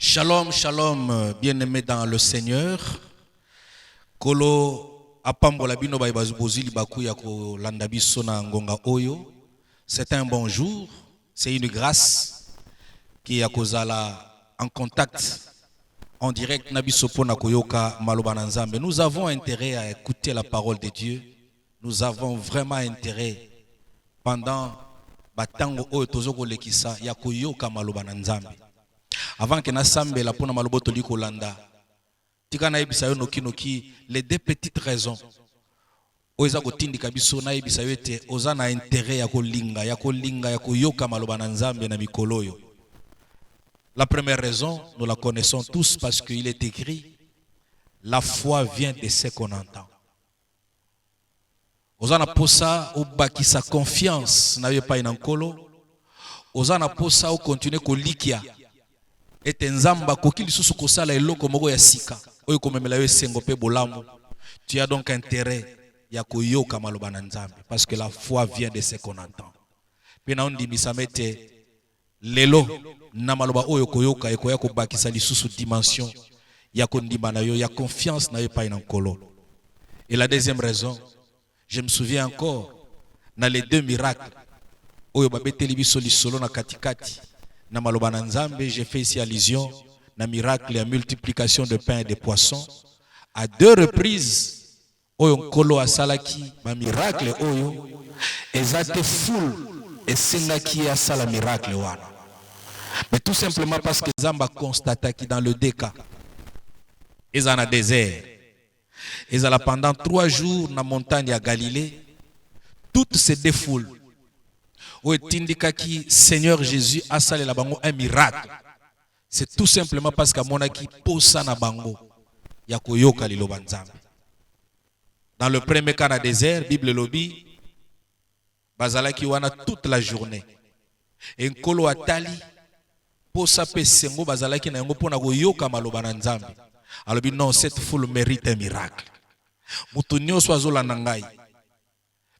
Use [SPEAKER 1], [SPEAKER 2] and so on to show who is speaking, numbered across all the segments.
[SPEAKER 1] Shalom, shalom, bien-aimés dans le Seigneur. Kolo apambola bino ba bazubozili baku ya ko landa biso na ngonga oyo. C'est un bon jour, c'est une grâce qui a kozala en contact en direct na biso pona koyoka maloba na Nzambe. Nous avons intérêt à écouter la parole de Dieu. Nous avons vraiment intérêt pendant batango oyo tozoko lekisa ya koyoka maloba na Nzambe. Avant que na sambe la pona malobo toli kolanda tika na yebisa yo noki les deux petites raisons oza kotindika biso na yebisa yo ete oza na intérêt ya kolinga ya koyoka maloba na Nzambe na mikolo yo. La première raison, nous la connaissons tous parce qu'il est écrit la foi vient de ce qu'on entend. Ozana posa obaki sa confiance na yo pa inankolo. Ozana posa o continuer kolikia ete Nzamba koki lisusu kosala eloko moko ya sika oyo komemela yo esengo pe bolamu. Tu as donc intérêt ya koyoka maloba na Nzambe parce que la foi vient de ce qu'on entend. Pe na ondimisa mete lelo na maloba oyo koyoka ekoya kobakisa lisusu dimension ya kondima na yo ya confiance na yo pa inankolo. Et la deuxième raison, je me souviens encore na les deux miracles oyo babeteli biso lisolo na katikati na maloba na Nzambe. J'ai fait ici allusion na miracle ya multiplication de pain et de poissons à deux reprises. Oyo nkolo asalaki ba miracle oyo ezate full esengaki asala miracle wana. Mais tout simplement parce que Nzamba constate que dans le déca ils en a désert. Ils allaient pendant 3 jours dans la montagne à Galilée. Toutes se défoulent. Où est indiqué que Seigneur Jésus a salé la bango un miracle. C'est tout simplement parce qu'à mon aki posa na bango ya koyoka liloba Nzambe. Dans le premier cas na désert, Bible lobi bazalaki wana toute la journée. Et nkolo atali posa pe sengo bazalaki na yango pona koyoka maloba na Nzambe. Alors non, cette foule mérite un miracle. Mutu nyonso azolanda ngai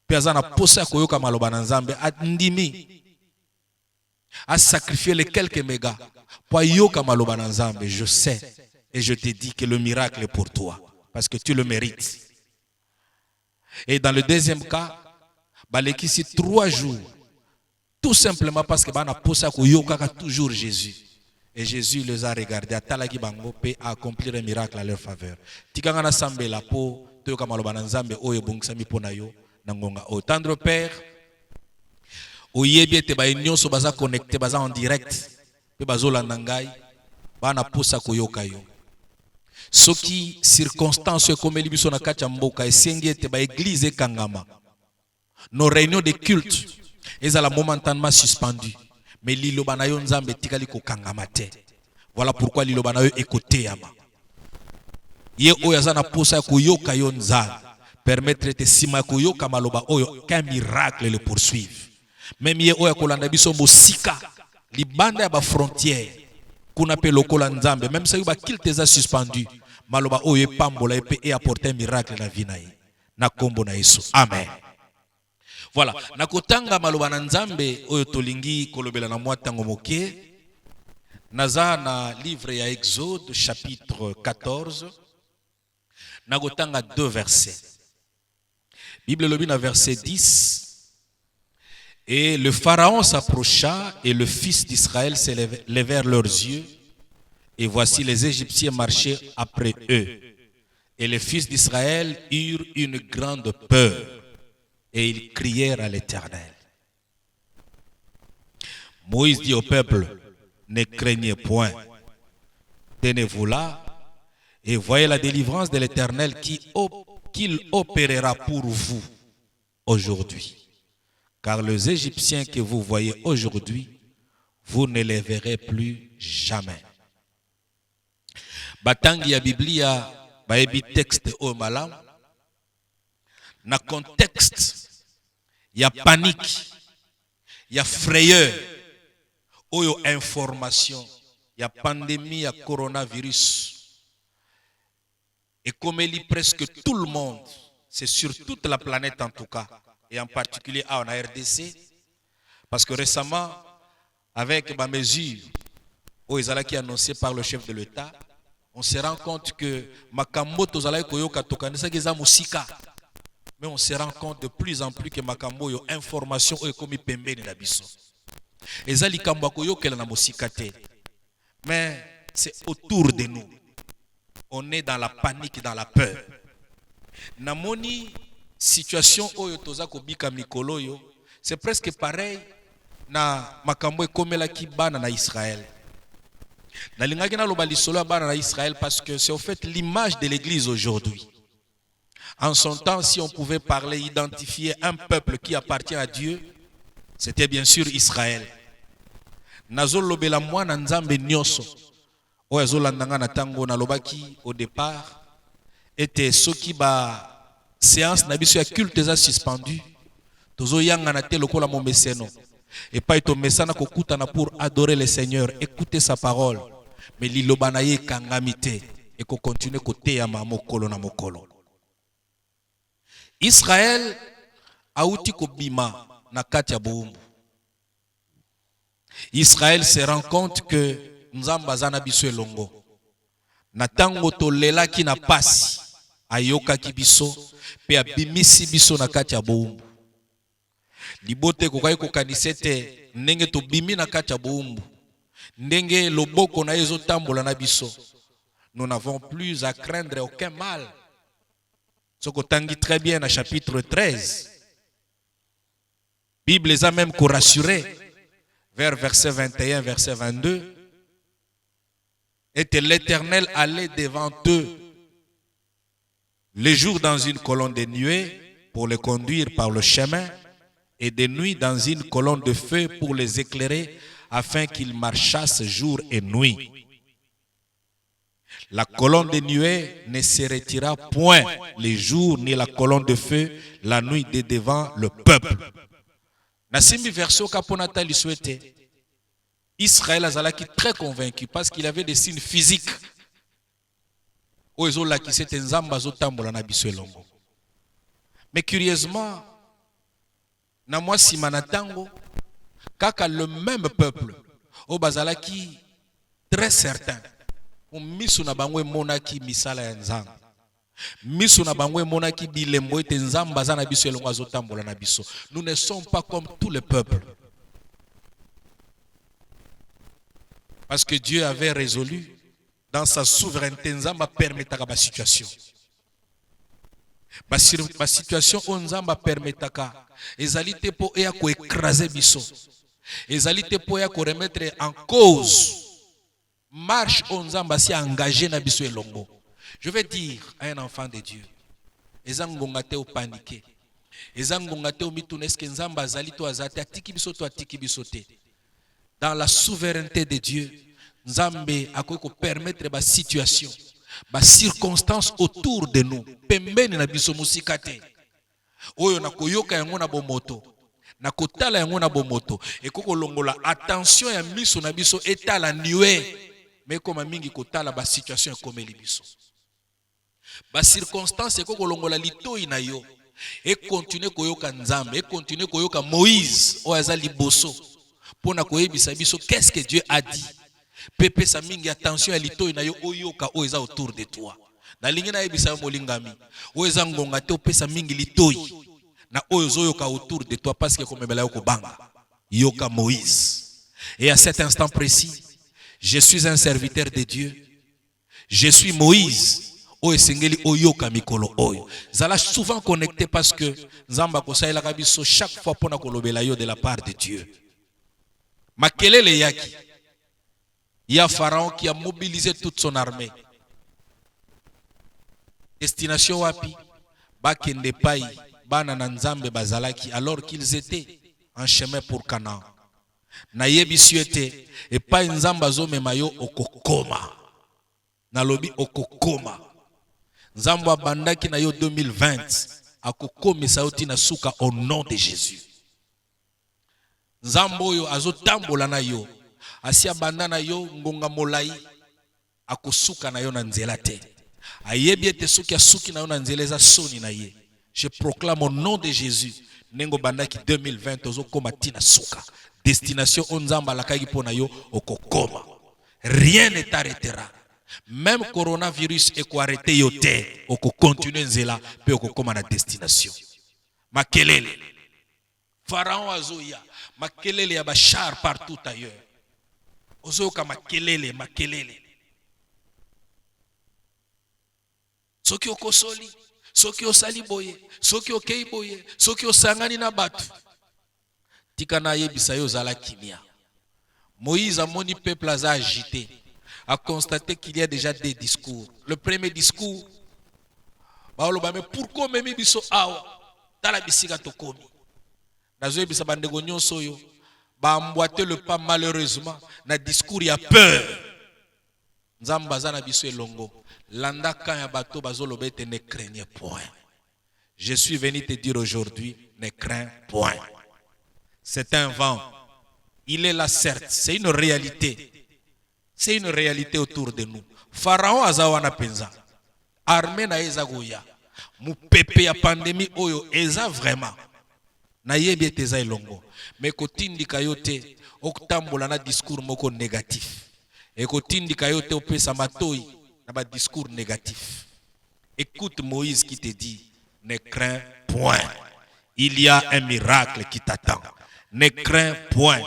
[SPEAKER 1] pe azana posa koyoka maloba na Nzambe andimi a sacrifié les quelques mégas pour yoka maloba na Nzambe. Je sais et je te dis que le miracle est pour toi parce que tu le mérites. Et dans le deuxième cas, balekisi 3 jours tout simplement parce que bana posa koyoka toujours Jésus. Et Jésus les a regardés, atalaki bango pe a accomplir un miracle à leur faveur. Tikanga na sambe la po toyoka maloba na Nzambe oyo bongisa pona yo na ngonga. Au tendre Père, oyebi ete ba nyonso baza connecté baza en direct pe bazolanda ngai bana posa koyoka yo. Soki circonstance ekomeli biso na kati ya mboka esengi ete ba église ekangama. Nos réunions de culte ezala momentanément suspendues. Mais liloba na yo Nzambe tikali ko kangama te. Voilà pourquoi liloba na yo ekote yama. Ye oyo azana posa koyoka yo Nzambe permettre te sima koyoka maloba oyo qu'un miracle le poursuive. Même ye oyo kolanda biso mosika libanda ya ba frontière kuna pe lokola Nzambe même ça yo ba kilte za suspendu maloba oyo epambola epe et apporter un miracle na vie na ye. Na kombo na Yesu. Amen. Voilà, nakotanga maloba na Nzambe oyo tolingi kolobela na mwa tango moke. Naza na livre ya Exode chapitre 14. Nakotanga 2 versets. Bible lobi na verset 10. Et le pharaon s'approcha et le fils d'Israël levèrent leurs yeux et voici les Égyptiens marchaient après eux. Et les fils d'Israël eurent une grande peur. Et ils crièrent à l'Éternel. Moïse dit au peuple, ne craignez point, tenez-vous là et voyez la délivrance de l'Éternel qu'il opérera pour vous aujourd'hui. Car les Égyptiens que vous voyez aujourd'hui, vous ne les verrez plus jamais. Batangi ya Biblia, baebi texte o malam, na contexte, il y a panique, il y a frayeur, il y a information, il y a pandémie, il y a coronavirus. Et comme il dit presque tout le monde, c'est sur toute la planète en tout cas, et en particulier en RDC, parce que récemment, avec ma mesure, qui est annoncé par le chef de l'État, on se rend compte que makambo tozalaki koyoka tokanisaki eza musika. Mais on se rend compte de plus en plus que makambo yo information oyo ekomi pembeni na biso. Eza likambo koyokela na musika te. Mais c'est autour de nous. On est dans la panique, dans la peur. Namoni situation oyo toza kobika mikolo yo, c'est presque pareil na makambo ekomela ki bana na Israël. Na lingaki na loba lisolo ya bana na Israël parce que c'est au fait l'image de l'église aujourd'hui. En son temps, si on pouvait parler, identifier un peuple qui appartient à Dieu, c'était bien sûr Israël. Nazol lobela mwana nzambe nyoso. Oyo landanga na tango na lobaki au départ était ce qui ba séance na biso ya culte eza suspendu. Tozo yanga na te lokola mo meseno. Et pas to mesana ko kutana pour adorer le Seigneur, écouter sa parole. Mais liloba na ye kangamite et ko continuer côté ya mokolo na mokolo. Israël a outi ko bima na kati ya boumbu. Israël se rend compte que Nzamba zana biso elongo. Na tango to lela ki na pasi ayoka ki biso pe abimisi biso na kati ya boumbu. Libote kokai kokanisete ndenge to bimi na kati ya boumbu. Ndenge loboko na ezo tambola na biso. Nous n'avons plus à craindre aucun mal. Ce qu'on tangi très bien dans chapitre 13. Bible les a même rassurés vers verset 21, verset 22. Et l'Éternel allait devant eux les jours dans une colonne de nuée pour les conduire par le chemin et de nuit dans une colonne de feu pour les éclairer afin qu'ils marchassent jour et nuit. La colonne de nuée ne se retira point les jours ni la colonne de feu la nuit de devant le peuple. Nasimbi verso kaponata li souhaité. Israël azalaki très convaincu parce qu'il avait des signes physiques. Oezola qui s'était nzamba zotambola na biso elongo. Mais curieusement, na moi simanatango kaka le même peuple o bazalaki très certain. Misu na bangwe monaki misala ya nzamba. Misu na bangwe monaki bilembo ete nzamba za na biso elongo azotambola na biso. Nous ne sommes pas comme tous les peuples. Parce que Dieu avait résolu dans sa souveraineté nzamba permetaka ba situation. Ba situation o nzamba permetaka ezali te po eya ko écraser biso. Ezali te po eya ko remettre en cause marche on nzamba si engagé na biso elongo. Je vais dire à un enfant de Dieu, ezangonga te o paniquer. Ezangonga te o mituna eske nzamba azali to azate atiki biso to atiki biso te. Dans la souveraineté de Dieu, nzambe akoki ko permettre ba situation, ba circonstances autour de nous. Pembeni na biso musika te. Oyo na koyoka yango na bomoto. Na kotala yango na bomoto. Ekoko longola attention ya miso na biso etala niwe. Mais comme mingi kotala ba situation comme libiso. Ba circonstance ekoko longola litoi na yo. Et continue koyoka nzambe, et continue koyoka Moïse o azali boso. Pona koyebisa biso qu'est-ce que Dieu a dit. Pepe sa mingi attention ya litoi na yo oyoka o eza autour de toi. Na lingi na yebisa molingami. O eza ngonga te opesa mingi litoi. Na oyo zoyoka autour de toi parce que komemela yo ko banga. Yoka Moïse. Et à cet instant précis, je suis un serviteur de Dieu. Je suis Moïse. Oyo sengeli oyoka mikolo oyo. Zala souvent connecté parce que nzamba kosaela kabiso chaque fois pona kolobela yo de la part de Dieu. Makelele yaki. Il y a Pharaon qui a mobilisé toute son armée. Destination wapi? Bakende pai bana na nzambe bazalaki alors qu'ils étaient en chemin pour Canaan. Na yebisu ete epai nzamba zomema yo okokoma. Na lobi okokoma. Nzamba bandaki na yo 2020 akokomisa yo tina suka au nom de Jésus. Nzambo yo azotambola na yo. Asia bandana yo ngonga molai akosuka na yo na nzela te. Ayebi ete suki asuki na yo na nzela eza soni na ye. Je proclame au nom de Jésus. Nengo bandaki 2020 ozo koma tina suka. Destination onzamba lakaki pona yo okokoma. Rien ne t'arrêtera. Même coronavirus est quoi arrêter yote, oko continuer nzela, pe oko koma na destination. Makelele. Pharaon azoya, makelele ya bachar partout ailleurs. Ozoka makelele, makelele. Soki okosoli, soki osali boye, soki okei boye, soki osangani na batu. Tika na yebisa yo zala kimia. Moïse a moni peuple agité, a constaté qu'il y a déjà des discours. Le premier discours, mais pourquoi même biso awa tala bisika tokomi. Nazo bisa bandego nyonso yo ba emboîter le pas malheureusement na discours ya peur. Nzamba za na biso elongo. Landa kan ya bato bazolo bete ne craignez point. Je suis venu te dire aujourd'hui, ne crains point. C'est un vent. Il est là certes, c'est une réalité. C'est une réalité autour de nous. Pharaon azawana penza. Armée na eza goya. Mu pepe ya pandémie oyo eza vraiment. Na yebi eteza elongo. Mais kotindi kayote oktambola na discours moko négatif. Et kotindi kayote opesa matoi na ba discours négatif. Écoute Moïse qui te dit, ne crains point. Il y a un miracle qui t'attend. Ne crains point.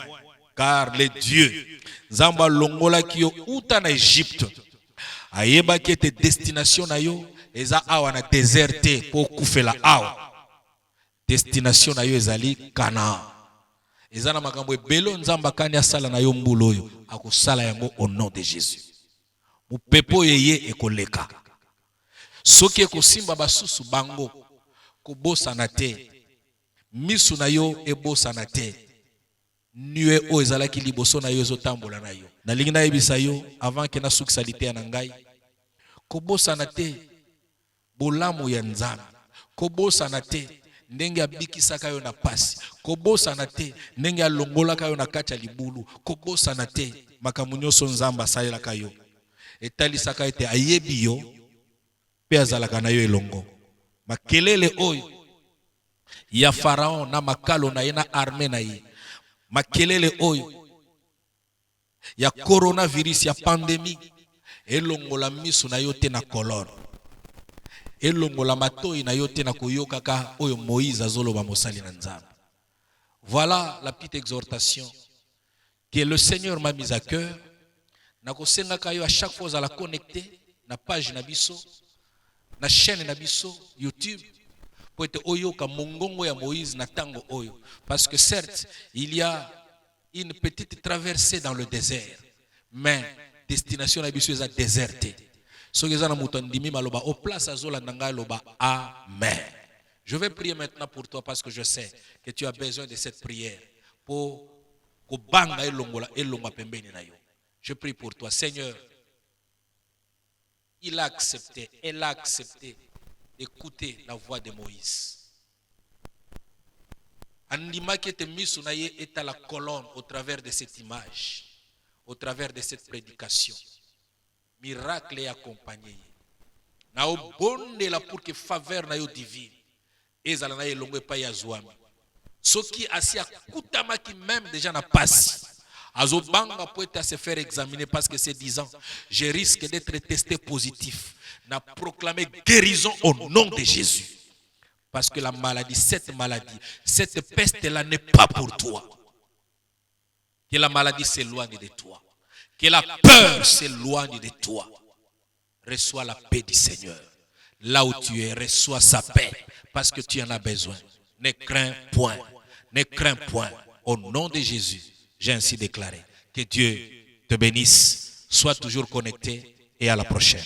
[SPEAKER 1] Car les dieux, Zamba longola ki yo uta na Égypte, ayeba ki ete destination na yo, eza awa na déserté pour koufela awa. Destination na yo ezali Canaan. Eza na makambo ebelo nzamba kani asala na yo mbulu oyo, akosala yango au nom de Jésus. Mupepo yeye ekoleka. Soki ekosimba basusu bango, kobosa na te. Misu na yo ebosa na te. Nue o ezala ki liboso na yo ezotambola na yo. Na lingi na yebisa yo avant que na succalité na ngai. Kobosa na te bolamu ya nzambe. Kobosa na te ndenge abikisaka yo na pasi. Kobosa na te ndenge alongolaka yo na kati ya libulu. Kobosa na te makambo nyonso nzambe asalelaka yo. Etalisaka ete ayebi yo pe azalaka na yo elongo. Makelele oyo ya Pharaon na makalo na ye na armée na ye. Makelele oyo ya coronavirus ya pandémie elongola misu na yote na kolon. Elongola matoi na yote na koyokaka oyo Moïse azoloba mosali na nzambe. Voilà la petite exhortation que le Seigneur m'a mise à cœur. Na kosenga kayo à chaque fois à la connecter na page na biso, na chaîne na biso YouTube. Pour être oyoka mongongo ya Moïse na tango oyo. Parce que certes, il y a une petite traversée dans le désert. Mais destination na biso eza déserté. So que na muto ndimi maloba au place azola nanga loba amen. Je vais prier maintenant pour toi parce que je sais que tu as besoin de cette prière pour ko banga elonga pembeni na yo. Je prie pour toi, Seigneur. Il a accepté, elle a accepté d'écouter la voix de Moïse. Andima qui était mis sur est à la colonne au travers de cette image, au travers de cette prédication. Miracle est accompagné. Na obonde la pour que faveur na yo divine. Ezala na elongo pa ya zwami. Soki asia kutama qui même déjà na passe. Azobanga peut se faire examiner parce que c'est 10 ans. Je risque d'être testé positif. N'a proclamé guérison au nom de Jésus. Parce que la maladie, cette peste-là n'est pas pour toi. Que la maladie s'éloigne de toi. Que la peur s'éloigne de toi. Reçois la paix du Seigneur. Là où tu es, reçois sa paix. Parce que tu en as besoin. Ne crains point. Ne crains point. Au nom de Jésus, j'ai ainsi déclaré. Que Dieu te bénisse. Sois toujours connecté et à la prochaine.